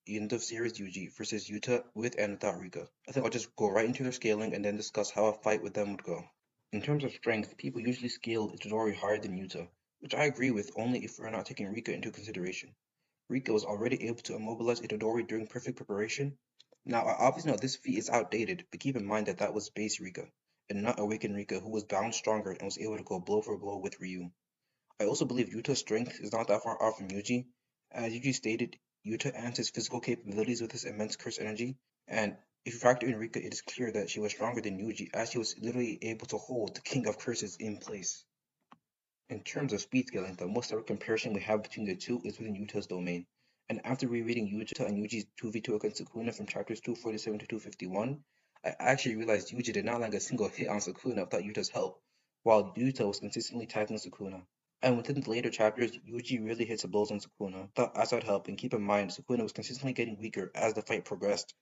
end of series Yuji versus Yuta with and without Rika. I think I'll just go right into their scaling and then discuss how a fight with them would go. In terms of strength, people usually scale Itadori higher than Yuta, which I agree with only if we're not taking Rika into consideration. Rika was already able to immobilize Itadori during perfect preparation. Now, I obviously know this feat is outdated, but keep in mind that that was base Rika, and not awakened Rika, who was bound stronger and was able to go blow for blow with Ryu. I also believe Yuta's strength is not that far off from Yuji. As Yuji stated, Yuta amps his physical capabilities with his immense curse energy, and if you factor in Rika, it is clear that she was stronger than Yuji, as she was literally able to hold the King of Curses in place. In terms of speed scaling, the most direct comparison we have between the two is within Yuta's domain. And after rereading Yuta and Yuji's 2v2 against Sukuna from chapters 247 to 251, I actually realized Yuji did not land a single hit on Sukuna without Yuta's help, while Yuta was consistently tackling Sukuna. And within the later chapters, Yuji really hits the blows on Sukuna without outside help, and keep in mind, Sukuna was consistently getting weaker as the fight progressed.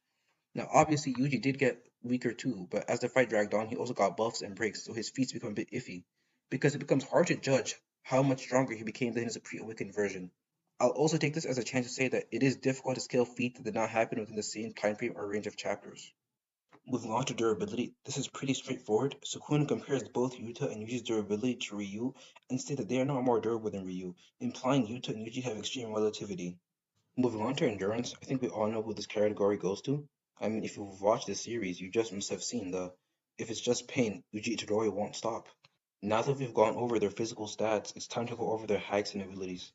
Now, obviously, Yuji did get weaker too, but as the fight dragged on, he also got buffs and breaks, so his feats become a bit iffy, because it becomes hard to judge how much stronger he became than his pre-awakened version. I'll also take this as a chance to say that it is difficult to scale feats that did not happen within the same time frame or range of chapters. Moving on to durability, this is pretty straightforward. Sukuna compares both Yuta and Yuji's durability to Ryu and states that they are not more durable than Ryu, implying Yuta and Yuji have extreme relativity. Moving on to endurance, I think we all know who this category goes to. I mean, if you've watched the series, you just must have seen the if it's just pain, Yuji Itadori won't stop. Now that we've gone over their physical stats, it's time to go over their hacks and abilities.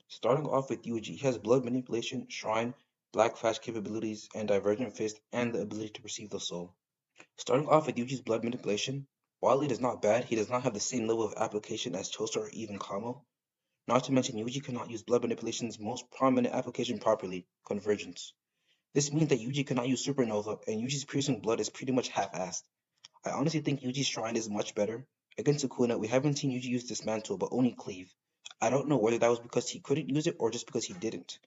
Starting off with Yuji, he has blood manipulation, shrine, black flash capabilities, and divergent fist, and the ability to perceive the soul. Starting off with Yuji's blood manipulation, while it is not bad, he does not have the same level of application as Chosa or even Kamo. Not to mention Yuji cannot use blood manipulation's most prominent application properly, convergence. This means that Yuji cannot use Supernova, and Yuji's piercing blood is pretty much half-assed. I honestly think Yuji's shrine is much better. Against Sukuna, we haven't seen Yuji use Dismantle, but only Cleave. I don't know whether that was because he couldn't use it or just because he didn't.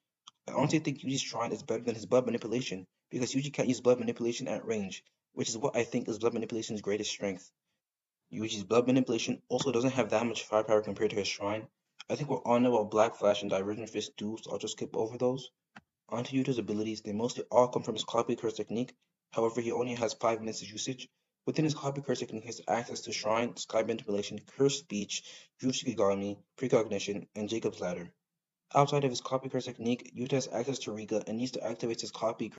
I honestly think Yuji's shrine is better than his blood manipulation, because Yuji can't use blood manipulation at range, which is what I think is blood manipulation's greatest strength. Yuji's blood manipulation also doesn't have that much firepower compared to his shrine. I think we all know what Black Flash and Divergent Fist do, so I'll just skip over those. Onto Yuta's abilities, they mostly all come from his copy curse technique. However, he only has 5 minutes of usage. Within his copy curse technique, he has access to Shrine, Sky Manipulation, Curse Speech, Yushikigami, Precognition, and Jacob's Ladder. Outside of his copy curse technique, Yuta has access to Rika and needs to activate his copy